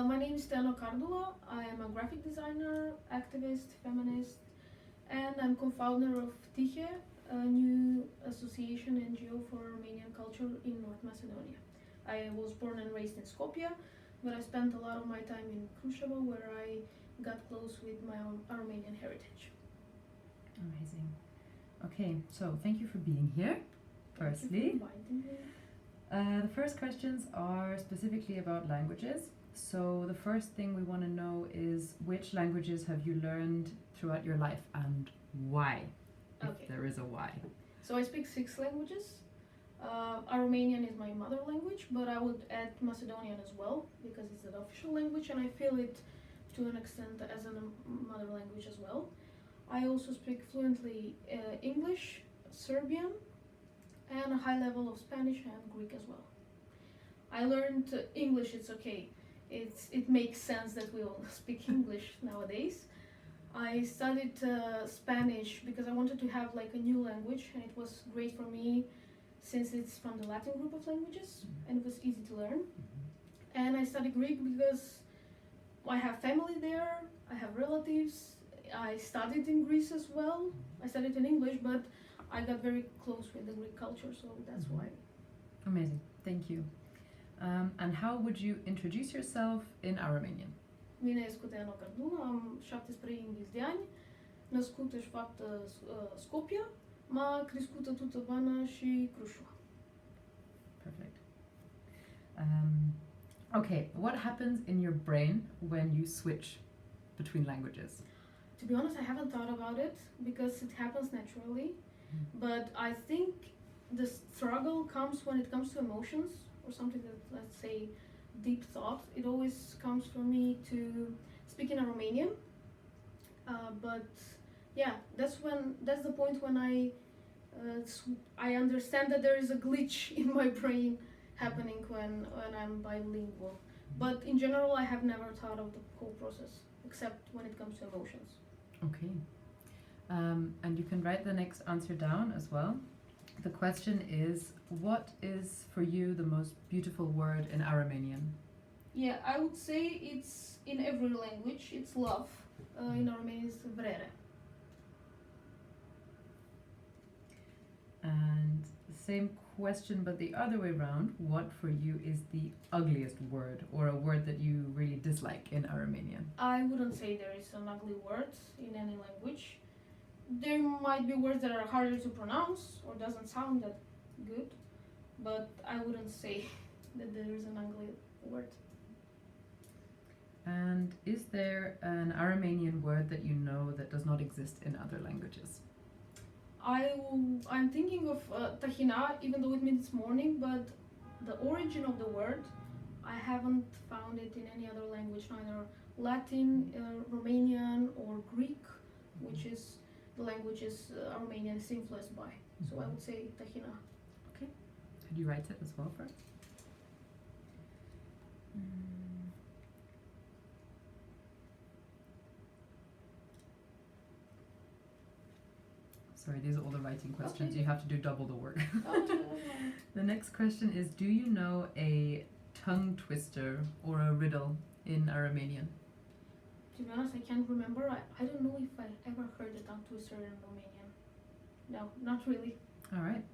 My name is Teano Kardula. I am a graphic designer, activist, feminist, and I'm co-founder of TIHE, a new association NGO for Aromanian culture in North Macedonia. I was born and raised in Skopje, but I spent a lot of my time in Kruševo, where I got close with my own Aromanian heritage. Amazing. Okay, so thank you for being here, firstly. Thank you for inviting me. The first questions are specifically about languages. So the first thing we want to know is, which languages have you learned throughout your life and why? If there is a why. So I speak 6 languages. Aromanian is my mother language, but I would add Macedonian as well because it's an official language and I feel it to an extent as a mother language as well. I also speak fluently English, Serbian, and a high level of Spanish and Greek as well. I learned English, it's okay. It makes sense that we all speak English nowadays. I studied Spanish because I wanted to have like a new language, and it was great for me since it's from the Latin group of languages and it was easy to learn. And I studied Greek because I have family there, I have relatives. I studied in Greece as well. I studied in English, but I got very close with the Greek culture, so that's why. Amazing, thank you. And how would you introduce yourself in Aromanian? Mine este Teano Kardula, am 17 de ani, născută și faptă Skopje, m-a crescută tută Bana și Kruševo. Perfect. Okay, what happens in your brain when you switch between languages? To be honest, I haven't thought about it because it happens naturally, but I think the struggle comes when it comes to emotions or something that, let's say, deep thought. It always comes for me to speak in Aromanian, but yeah, that's the point when I understand that there is a glitch in my brain happening when I'm bilingual. But in general, I have never thought of the whole process except when it comes to emotions. Okay. And you can write the next answer down as well. The question is, what is for you the most beautiful word in Aromanian? Yeah, I would say it's in every language. It's love. In Aromanian, it's vrere. And the same question, but the other way around. What for you is the ugliest word, or a word that you really dislike in Aromanian? I wouldn't say there is an ugly word in any language. There might be words that are harder to pronounce or doesn't sound that good, but I wouldn't say that there is an ugly word. And is there an Aromanian word that you know that does not exist in other languages? I'm thinking of tahina, even though it means morning, but the origin of the word, I haven't found it in any other language, neither Latin, Romanian, or Greek, which is the languages Aromanian is influenced by. So I would say tahina. Okay. Could you write it as well for us? Sorry, these are all the writing questions. Okay. You have to do double the work. Oh, The next question is, do you know a tongue twister or a riddle in Aromanian? To be honest, I can't remember. I don't know if I ever heard a tongue twister in Romanian. No, not really. All right.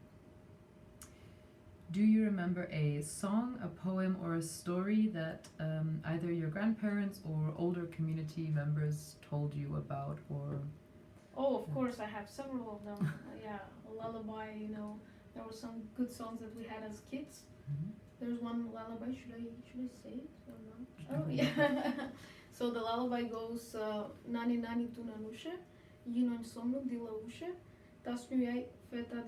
Do you remember a song, a poem, or a story that either your grandparents or older community members told you about, or? Oh, of course, I have several of them. Yeah, a lullaby, there were some good songs that we had as kids. There's one lullaby, should I say it or not? Oh, yeah. So the lullaby goes, Nani nani tu nanușe, ino în somnul de la ușă, tas nu ai feta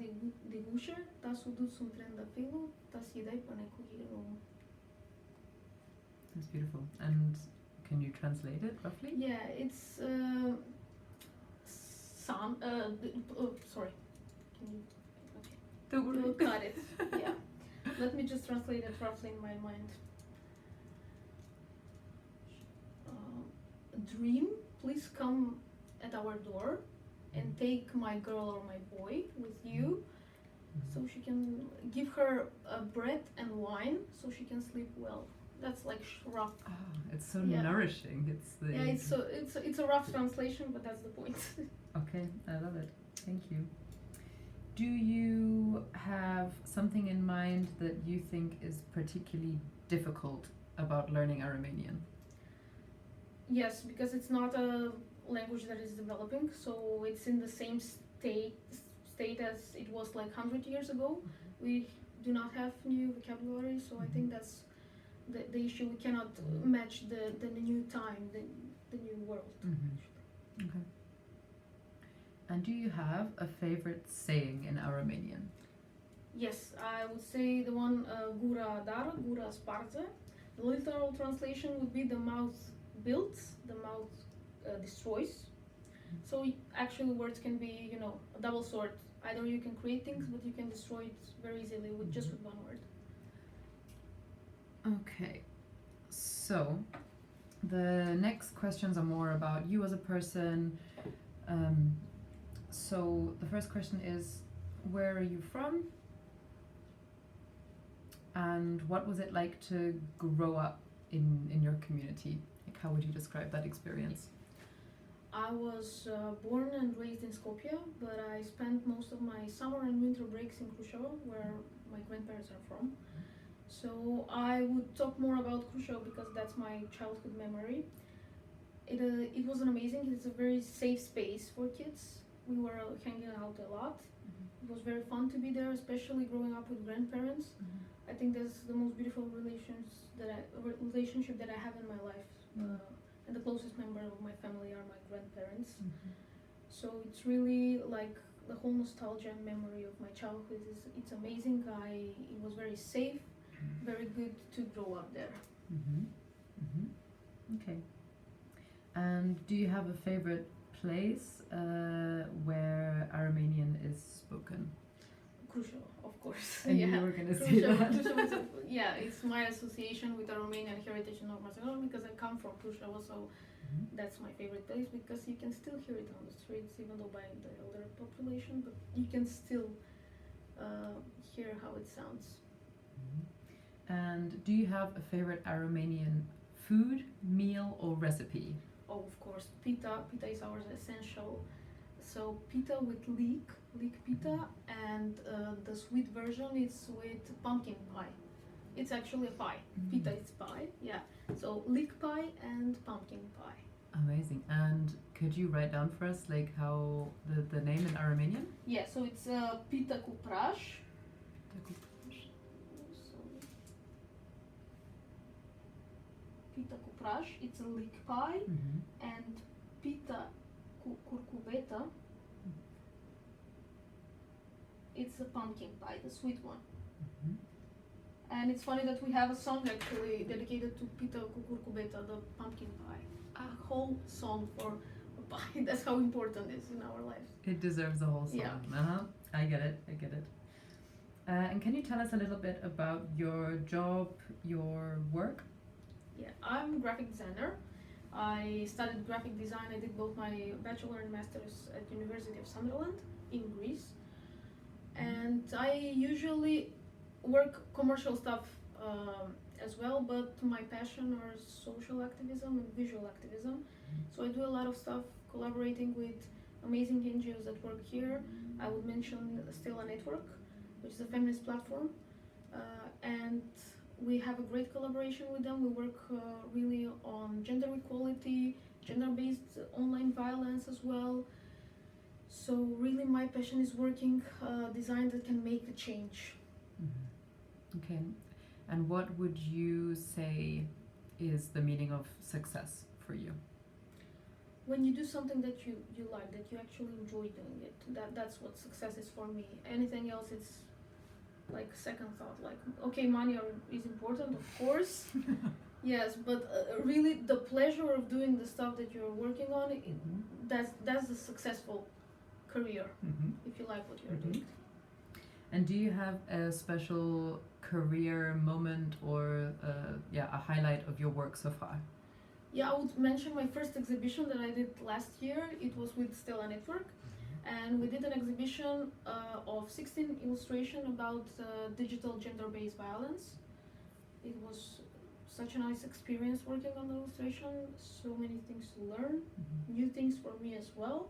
de gușă, tas u dus un tren de filu, tas idei până cu hiro. That's beautiful. And can you translate it roughly? Yeah, it's sorry. Can you? Okay. Don't worry. We'll cut it. Yeah. Let me just translate it roughly in my mind. Dream, please come at our door and take my girl or my boy with you, so she can give her bread and wine so she can sleep well. That's like rough. Oh, it's so Yeah. nourishing. It's the Yeah, it's a rough translation, but that's the point. Okay, I love it. Thank you. Do you have something in mind that you think is particularly difficult about learning Aromanian? Yes, because it's not a language that is developing, so it's in the same state as it was like 100 years ago. We do not have new vocabulary, so I think that's the issue. We cannot match the new time, the new world. Okay. And do you have a favorite saying in Aromanian? Yes, I would say the one gura dară, gura sparge. The literal translation would be the mouth builds, the mouth destroys. So actually words can be, you know, a double sword. Either you can create things, but you can destroy it very easily with just with one word. Okay, so the next questions are more about you as a person. So the first question is, where are you from? And what was it like to grow up in your community? Like, how would you describe that experience? I was born and raised in Skopje, but I spent most of my summer and winter breaks in Kruševo, where my grandparents are from. So I would talk more about Kruševo because that's my childhood memory. It was amazing. It's a very safe space for kids. We were hanging out a lot. It was very fun to be there, especially growing up with grandparents. I think that's the most beautiful relationship that I have in my life. And the closest member of my family are my grandparents. So it's really like the whole nostalgia and memory of my childhood. It's amazing. It was very safe, very good to grow up there. Okay. And do you have a favorite place where Aromanian is spoken? Kruševo, of course. And you were going to say that. Yeah, it's my association with Aromanian heritage in North Macedonia because I come from Kruševo, so that's my favorite place because you can still hear it on the streets, even though by the elder population, but you can still hear how it sounds. And do you have a favorite Aromanian food, meal, or recipe? Oh, of course, pita. Pita is our essential. So pita with leek pita, and the sweet version is with pumpkin pie. It's actually a pie. Pita is pie, yeah. So leek pie and pumpkin pie. Amazing. And could you write down for us like how the name in Aromanian? Yeah, so it's pita cu praș. Pita cu praș, it's a leek pie, and pita cu curcubeta, it's a pumpkin pie, the sweet one. And it's funny that we have a song actually dedicated to pita cu curcubeta, the pumpkin pie. A whole song for a pie. That's how important it is in our lives. It deserves a whole song. Yeah. I get it. And can you tell us a little bit about your job, your work? Yeah, I'm a graphic designer. I studied graphic design. I did both my bachelor and master's at University of Sunderland in Greece. And I usually work commercial stuff as well, but my passion are social activism and visual activism. So I do a lot of stuff collaborating with amazing NGOs that work here. I would mention Stella Network, which is a feminist platform, and we have a great collaboration with them. We work really on gender equality, gender-based online violence as well. So really my passion is working design that can make a change. Okay. And what would you say is the meaning of success for you? When you do something that you like, that you actually enjoy doing it, that's what success is for me. Anything else, it's like second thought. Like, okay, money is important, of course. Yes, but really the pleasure of doing the stuff that you're working on, that's a successful career, if you like what you're doing. And do you have a special career moment or a highlight of your work so far? Yeah, I would mention my first exhibition that I did last year. It was with Stella Network, and we did an exhibition of 16 illustrations about digital gender-based violence. It was such a nice experience working on the illustration. So many things to learn, Mm-hmm. new things for me as well.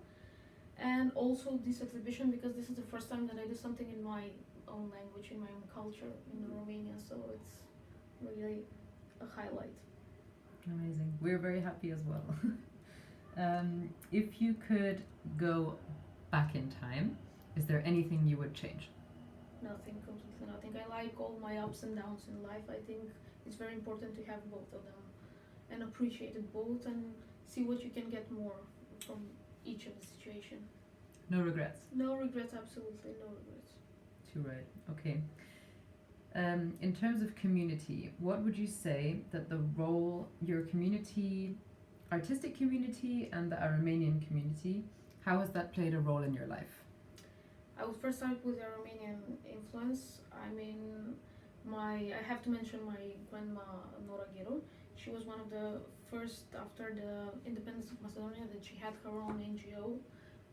And also this exhibition, because this is the first time that I do something in my own language, in my own culture, in Romania. So it's really a highlight. Amazing. We're very happy as well. If you could go back in time, is there anything you would change? Nothing, completely nothing. I like all my ups and downs in life. I think it's very important to have both of them and appreciate it both and see what you can get more from each of the situation. No regrets. No regrets, absolutely no regrets. Too right. Okay. In terms of community, what would you say that the role your community, artistic community, and the Aromanian community, how has that played a role in your life? I would first start with the Aromanian influence. I mean, I have to mention my grandma Nora Ghiru. She was one of the first after the independence of Macedonia that she had her own NGO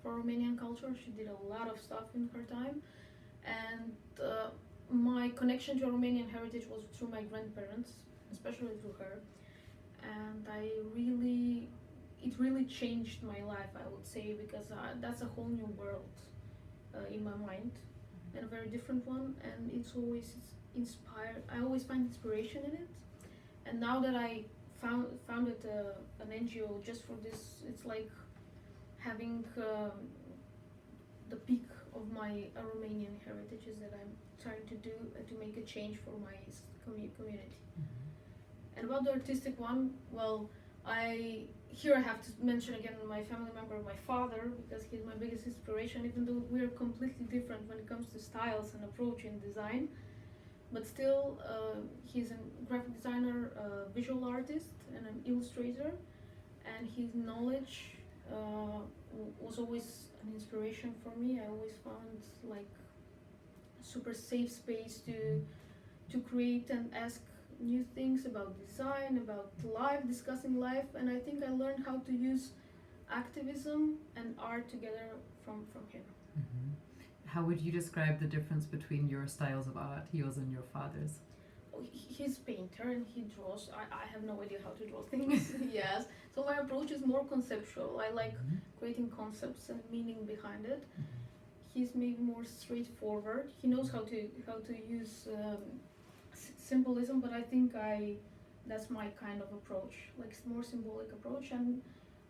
for Romanian culture. She did a lot of stuff in her time, and my connection to Romanian heritage was through my grandparents, especially through her, and it really changed my life, I would say, because that's a whole new world in my mind, and a very different one, and it's always inspired. I always find inspiration in it, and now that I founded an NGO just for this, it's like having the peak of my Romanian heritages that I'm trying to do to make a change for my community. Mm-hmm. And about the artistic one, well, I have to mention again my family member, my father, because he's my biggest inspiration, even though we're completely different when it comes to styles and approach in design. But still, he's a graphic designer, visual artist, and an illustrator, and his knowledge was always an inspiration for me. I always found like a super safe space to create and ask new things about design, about life, discussing life, and I think I learned how to use activism and art together from him. Mm-hmm. How would you describe the difference between your styles of art, yours and your father's? He's a painter and he draws. I have no idea how to draw things. Yes, so my approach is more conceptual. I like Mm-hmm. creating concepts and meaning behind it. Mm-hmm. He's maybe more straightforward. He knows how to use symbolism, but I think that's my kind of approach, like more symbolic approach, and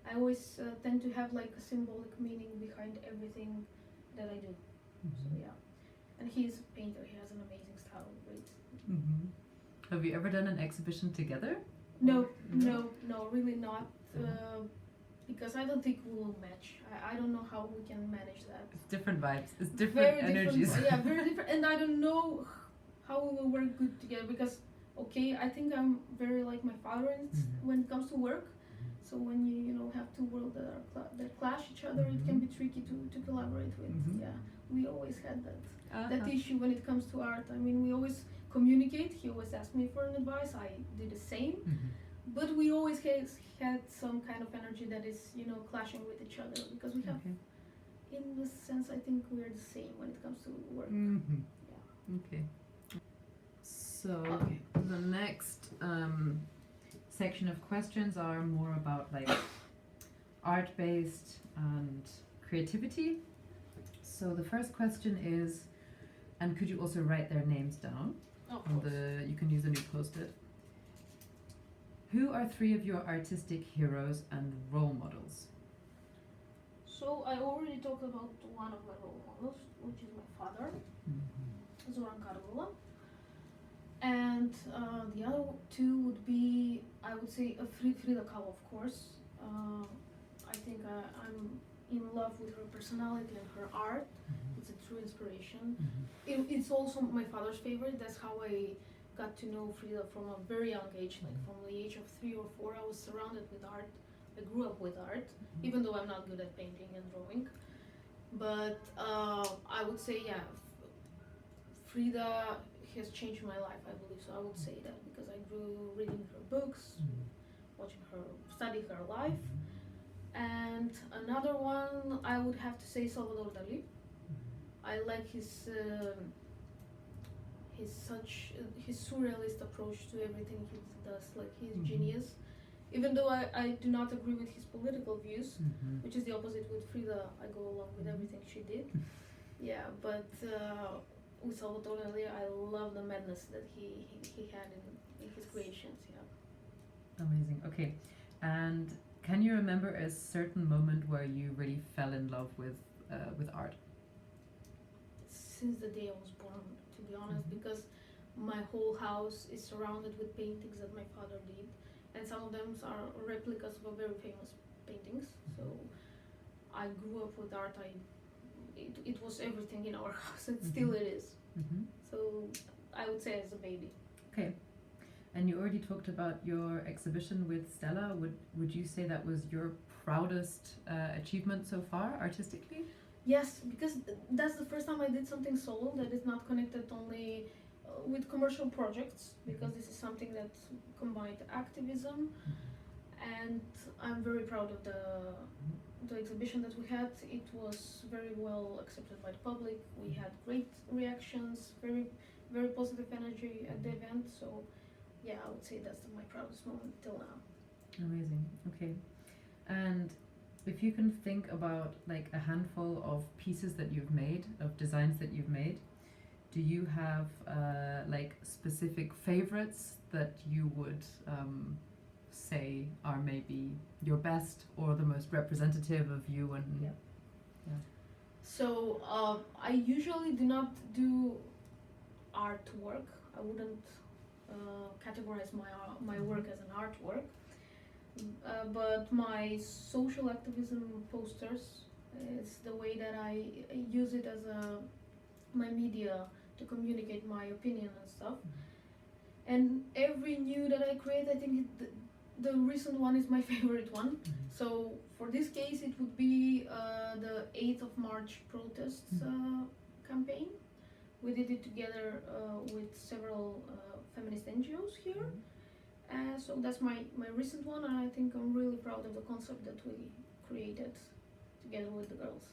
I always tend to have like a symbolic meaning behind everything that I do. Mm-hmm. So yeah, and he's a painter. He has an amazing style. Great. Mm-hmm. Have you ever done an exhibition together? No, really not. Because I don't think we will match. I don't know how we can manage that. It's different vibes. It's different energies. Yeah, very different. And I don't know how we will work good together because, okay, I think I'm very like my father when it comes to work. So when you have two worlds that clash each other, it can be tricky to collaborate with. Mm-hmm. Yeah, we always had that Uh-huh. issue when it comes to art. I mean, we always communicate. He always asked me for an advice. I did the same. Mm-hmm. But we always had some kind of energy that is, clashing with each other because we have, Okay. in this sense, I think we're the same when it comes to work. Mm-hmm. Yeah. Okay. So Okay. the next section of questions are more about like art-based and creativity. So the first question is, and could you also write their names down? Of On course. you can use the new post-it. Who are three of your artistic heroes and role models? So I already talked about one of my role models, which is my father, Teano Kardula. And the other two would be, I would say, Frida Kahlo, of course. I think I'm in love with her personality and her art. It's a true inspiration. It's also my father's favorite. That's how I got to know Frida from a very young age, like from the age of 3 or 4. I was surrounded with art. I grew up with art, even though I'm not good at painting and drawing. But I would say, yeah, Frida has changed my life, I believe. So I would say that because I grew reading her books, watching her, study her life. And another one, I would have to say Salvador Dali. I like his his surrealist approach to everything he does. Like he's Mhm. genius. Even though I do not agree with his political views, which is the opposite with Frida. I go along with everything she did. Yeah, but with Salvatore Dali, I love the madness that he had in his creations. Yeah. Amazing. Okay, and can you remember a certain moment where you really fell in love with art? Since the day I was born, to be honest, Mhm. because my whole house is surrounded with paintings that my father did, and some of them are replicas of very famous paintings. So I grew up with art. It was everything in our house, and still it is. Mm-hmm. So I would say as a baby. Okay. And you already talked about your exhibition with Stella. Would you say that was your proudest achievement so far, artistically? Yes, because that's the first time I did something solo that is not connected only with commercial projects, because this is something that combined activism, and I'm very proud of the exhibition that we had. It was very well accepted by the public. We had great reactions, very positive energy at the event. So yeah, I would say that's my proudest moment till now. Amazing. Okay. And if you can think about like a handful of pieces that you've made, of designs that you've made, do you have like specific favorites that you would say are maybe your best or the most representative of you? And Yeah. So I usually do not do artwork. I wouldn't categorize my work as an artwork. But my social activism posters is the way that I use it as my media to communicate my opinion and stuff. And every new that I create, I think the recent one is my favorite one. So for this case, it would be the 8th of March protests campaign. We did it together with several feminist NGOs here. So that's my recent one, and I think I'm really proud of the concept that we created together with the girls.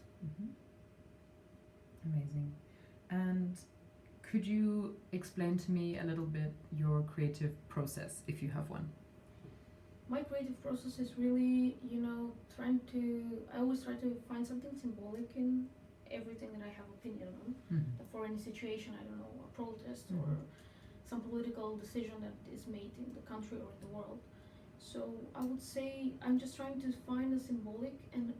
Amazing. And could you explain to me a little bit your creative process, if you have one? My creative process is really, I always try to find something symbolic in everything that I have opinion on. For any situation, I don't know, a protest or some political decision that is made in the country or in the world. So I would say I'm just trying to find a symbolic and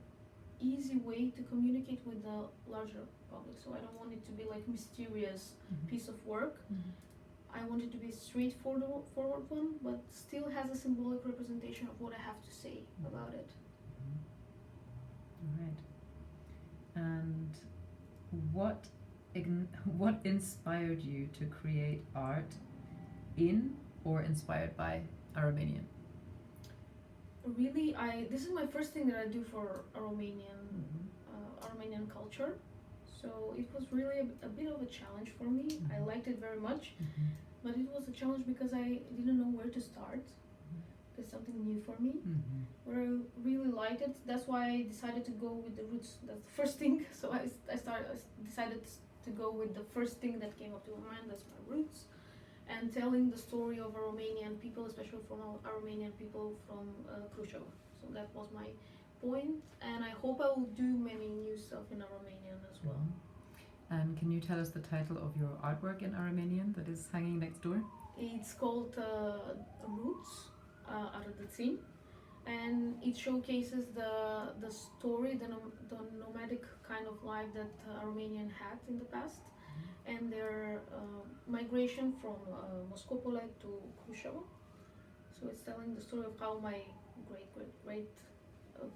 easy way to communicate with the larger public. So I don't want it to be like mysterious piece of work. I want it to be a straightforward one, but still has a symbolic representation of what I have to say about it. All right. And what inspired you to create art in or inspired by Aromanian? Really, this is my first thing that I do for Aromanian culture. So it was really a bit of a challenge for me. I liked it very much, but it was a challenge because I didn't know where to start. It's something new for me. But I really liked it. That's why I decided to go with the roots. That's the first thing. So I decided to go with the first thing that came up to my mind. That's my roots, and telling the story of Aromanian people, especially from Aromanian people from Khrushchev. So that was my point, and I hope I will do many new stuff in Aromanian as well. And can you tell us the title of your artwork in Aromanian that is hanging next door? It's called Roots, Arãdãtsinj, and it showcases the story, the nomadic kind of life that Aromanian had in the past, and their migration from Moscopole to Khrushchev. So it's telling the story of how my great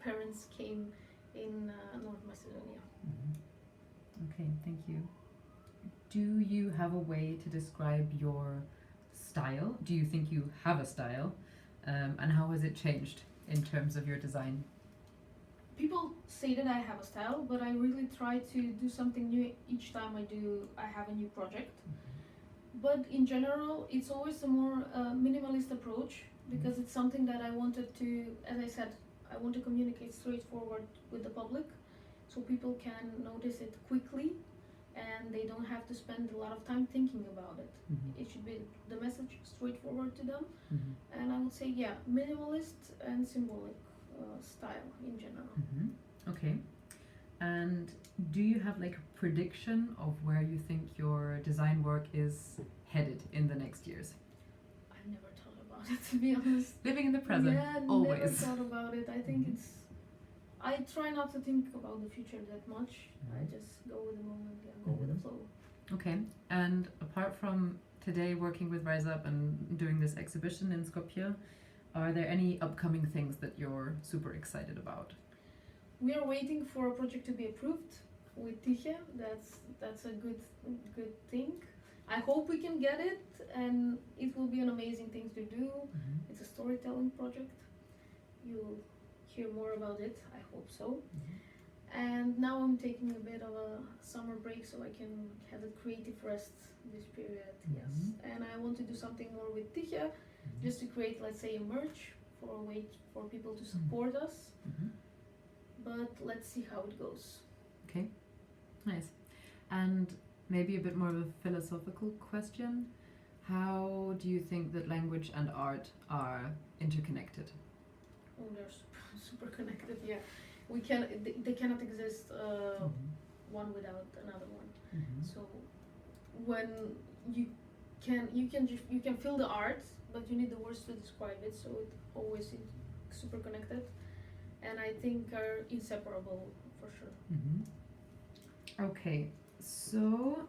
parents came in North Macedonia. Okay, thank you. Do you have a way to describe your style? Do you think you have a style? And how has it changed in terms of your design? People say that I have a style, but I really try to do something new each time I have a new project. But in general, it's always a more minimalist approach, because it's something that I wanted to, as I said, I want to communicate straightforward with the public, so people can notice it quickly and they don't have to spend a lot of time thinking about it. It should be the message straightforward to them, and I would say minimalist and symbolic style in general. Okay. And do you have like a prediction of where you think your design work is headed in the next years? I've never thought about it, to be honest. Living in the present, always. Never thought about it. I think I try not to think about the future that much. I just go with the moment and go with the flow. Okay. And apart from today working with Rise Up and doing this exhibition in Skopje, are there any upcoming things that you're super excited about? We are waiting for a project to be approved with TIHE. That's a good thing. I hope we can get it, and it will be an amazing thing to do. It's a storytelling project. You'll hear more about it. I hope so. And now I'm taking a bit of a summer break so I can have a creative rest this period. Yes, and I want to do something more with TIHE, just to create, let's say, a merch for a way for people to support us. But let's see how it goes. Okay, nice. And maybe a bit more of a philosophical question. How do you think that language and art are interconnected? Oh, they're super connected. Yeah, they cannot exist one without another one. So when you can feel the art, but you need the words to describe it. So it always is super connected, and I think are inseparable for sure. Okay, so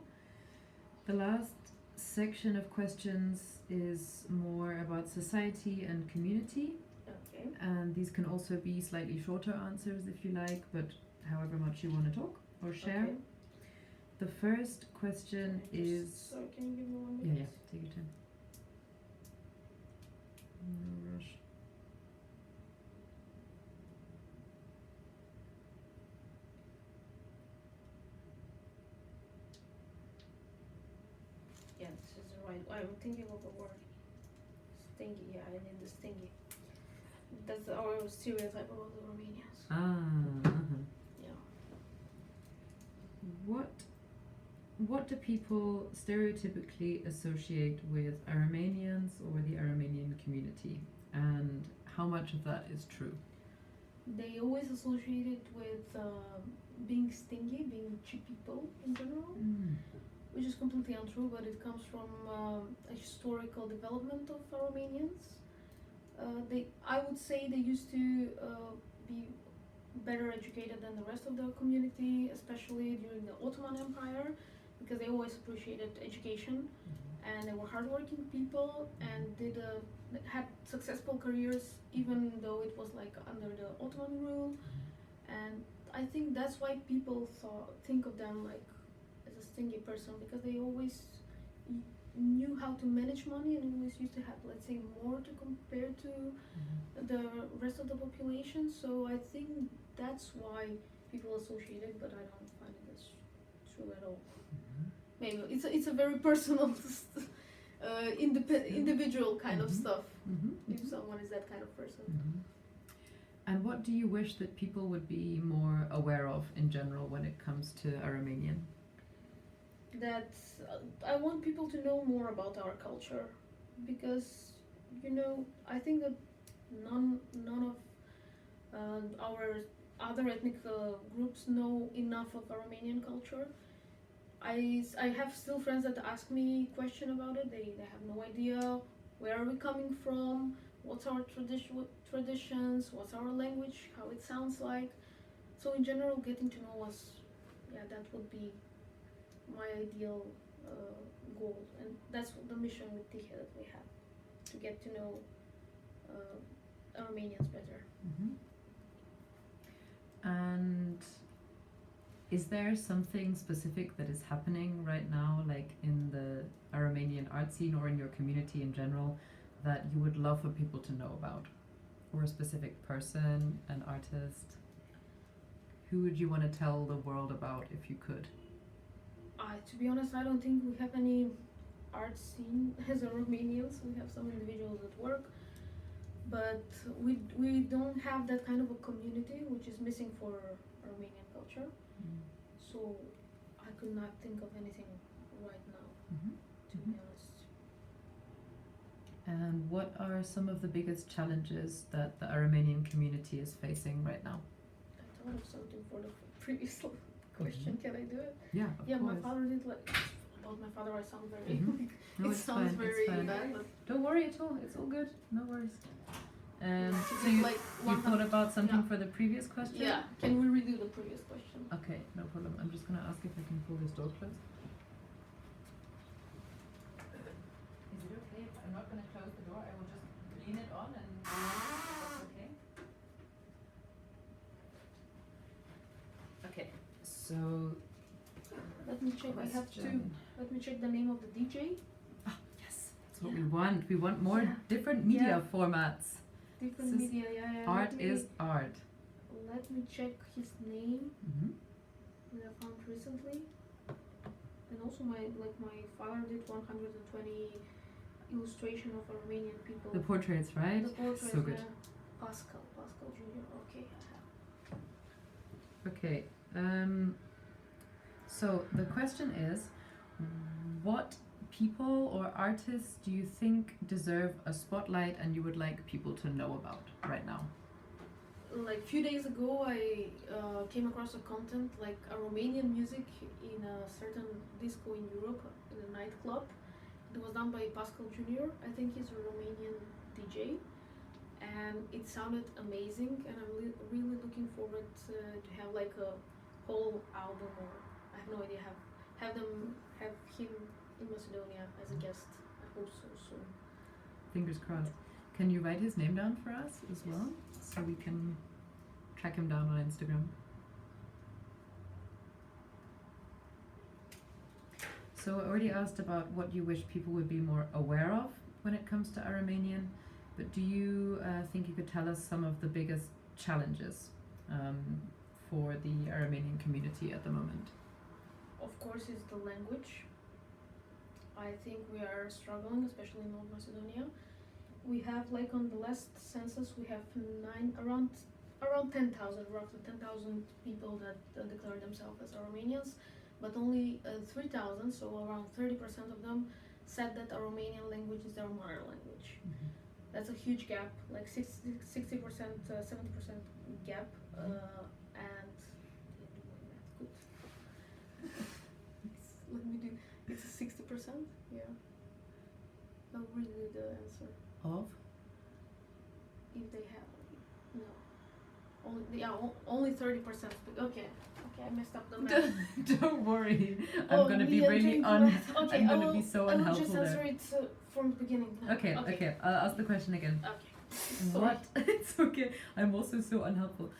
the last section of questions is more about society and community. Okay. And these can also be slightly shorter answers if you like, but however much you want to talk or share. Okay. The first question is... Sorry, can you give me 1 minute? Yeah, take your time. No rush. Yeah, this is the right. I'm thinking of the word. Stingy. Yeah, I need the stingy. That's our stereotype about the Romanians. Yeah. What do people stereotypically associate with Aromanians or the Aromanian community, and how much of that is true? They always associate it with being stingy, being cheap people in general, which is completely untrue, but it comes from a historical development of Aromanians. I would say they used to be better educated than the rest of the community, especially during the Ottoman Empire, because they always appreciated education, and they were hardworking people and had successful careers, even though it was like under the Ottoman rule. And I think that's why people think of them like as a stingy person, because they always knew how to manage money and always used to have, let's say, more to compare to the rest of the population. So I think that's why people associate it, but I don't find it as true at all. Maybe it's a very personal individual kind of stuff, if someone is that kind of person. And what do you wish that people would be more aware of in general when it comes to Aromanian? That I want people to know more about our culture, because I think that none of our other ethnic groups know enough of Aromanian culture. I have still friends that ask me question about it. They have no idea where are we coming from, what's our traditions, what's our language, how it sounds like. So in general, getting to know us, that would be my ideal goal, and that's the mission with TIHE that we have, to get to know Aromanians better. And is there something specific that is happening right now, like in the Aromanian art scene or in your community in general, that you would love for people to know about? Or a specific person, an artist? Who would you want to tell the world about if you could? To be honest, I don't think we have any art scene as Aromanians. We have some individuals that work, but we don't have that kind of a community, which is missing for Aromanian culture. So I could not think of anything right now, to be honest. And what are some of the biggest challenges that the Aromanian community is facing right now? I thought of something for the previous question. Can I do it? Yeah, of course. My father did like. About my father, I sound very. No, it it's sounds fine, very it's fine. bad. But Don't worry at all. It's all good. No worries. so So you, like you thought about something yeah. for the previous question? Yeah. Can we redo the previous question? Okay, no problem. I'm just gonna ask if I can pull this door closed. Is it okay if I'm not gonna close the door? I will just lean it on and that's okay. Okay, so Let me check. I have to. Let me check the name of the DJ. yes, that's what we want. We want more Yeah. different media formats. Different This is media. Yeah. Art is art. Let me check his name. Mm-hmm. That I found recently. And also my father did 120 illustration of Aromanian people. The portraits, right? The portraits, so good. yeah. Pascal Jr. Okay, I have. Okay. So the question is, what people or artists do you think deserve a spotlight and you would like people to know about right now? Like a few days ago, I came across a content like a Romanian music in a certain disco in Europe, in a nightclub. It was done by Pascal Jr. I think he's a Romanian DJ, and it sounded amazing. And I'm really looking forward to have like a whole album, or I have no idea, have him in Macedonia as a guest. I hope so soon. Fingers crossed. Can you write his name down for us as well, so we can track him down on Instagram? So I already asked about what you wish people would be more aware of when it comes to Aromanian, but do you think you could tell us some of the biggest challenges for the Aromanian community at the moment? Of course, it's the language. I think we are struggling, especially in North Macedonia. We have, like on the last census, we have around 10,000, roughly 10,000 people that declare themselves as Aromanians, but only 3,000, so around 30% of them said that Aromanian language is their mother language. Mm-hmm. That's a huge gap, like 60%, 70% gap, and good. Let me do. It's 60%. Yeah. I'll redo the answer. Of? If they have, no. Only 30%. Okay, I messed up the math. Don't worry. I'm gonna be really I'm gonna be so unhelpful. I will just answer it from the beginning. Okay. I'll ask the question again. Okay. What? It's okay. I'm also so unhelpful.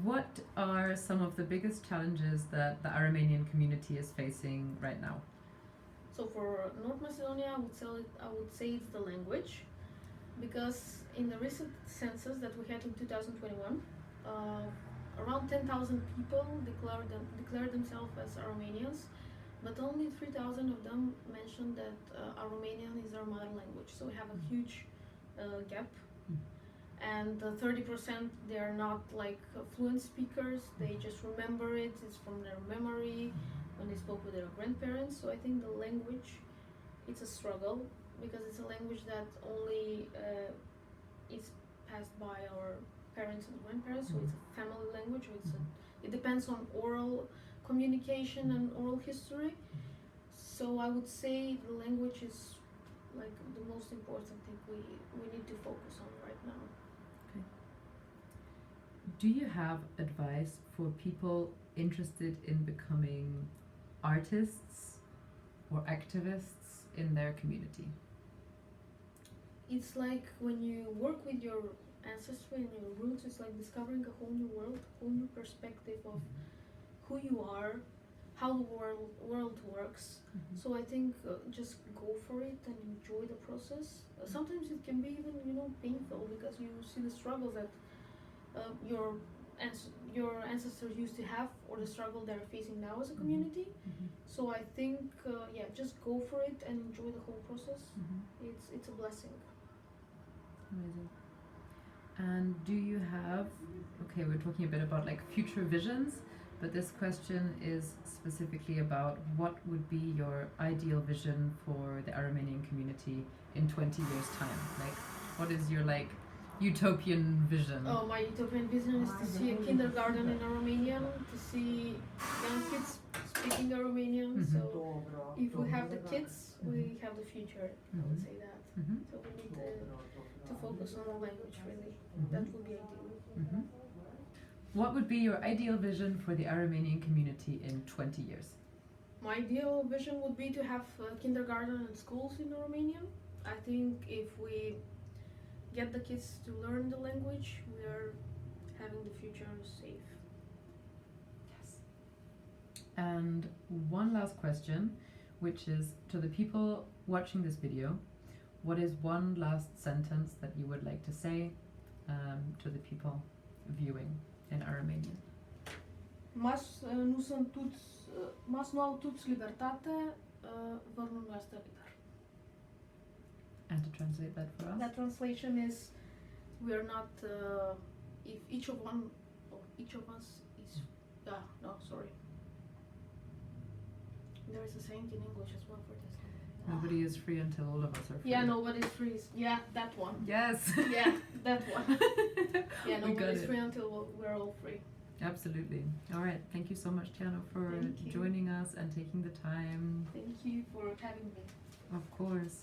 What are some of the biggest challenges that the Aromanian community is facing right now? So for North Macedonia, I would say it's the language, because in the recent census that we had in 2021, around 10,000 people declared themselves as Aromanians, but only 3,000 of them mentioned that Aromanian is their mother language. So we have a huge gap. And 30% they are not like fluent speakers. They just remember it. It's from their memory when they spoke with their grandparents. So I think the language, it's a struggle, because it's a language that only is passed by our parents and grandparents. So it's a family language. So it depends on oral communication and oral history. So I would say the language is like the most important thing we need to focus on right now. Do you have advice for people interested in becoming artists or activists in their community? It's like when you work with your ancestry and your roots, it's like discovering a whole new world, whole new perspective of who you are, how the world works. So I think just go for it and enjoy the process. Sometimes it can be even painful, because you see the struggles that your ancestors used to have, or the struggle they're facing now as a community. So I think just go for it and enjoy the whole process. It's a blessing. Amazing. And do you have, okay, we're talking a bit about like future visions, but this question is specifically about what would be your ideal vision for the Aromanian community in 20 years' time? Like, what is your utopian vision? Oh, my utopian vision is to see a kindergarten in Aromanian, to see young kids speaking Aromanian. Mhm. So if we have the kids, we have the future. I would say that. Mm-hmm. So we need to focus on the language, really. Mhm. That would be ideal. Mm-hmm. What would be your ideal vision for the Aromanian community in 20 years? My ideal vision would be to have kindergarten and schools in Aromanian. I think if we get the kids to learn the language, we are having the future safe. Yes. And one last question, which is to the people watching this video, what is one last sentence that you would like to say to the people viewing in Aromanian? Mas nu sunt toți, mas nu au toți libertate, vărul nu este liber. And to translate that for us? That translation is, we are not, if each of us is, sorry. There is a saying in English as well for this. Nobody is free until all of us are free. Yeah, nobody's free. Yeah, that one. Yes. Yeah, that one. Yeah, We got nobody's it. free until we're all free. Absolutely. All right. Thank you so much, Teano, for Thank you. joining us and taking the time. Thank you for having me. Of course.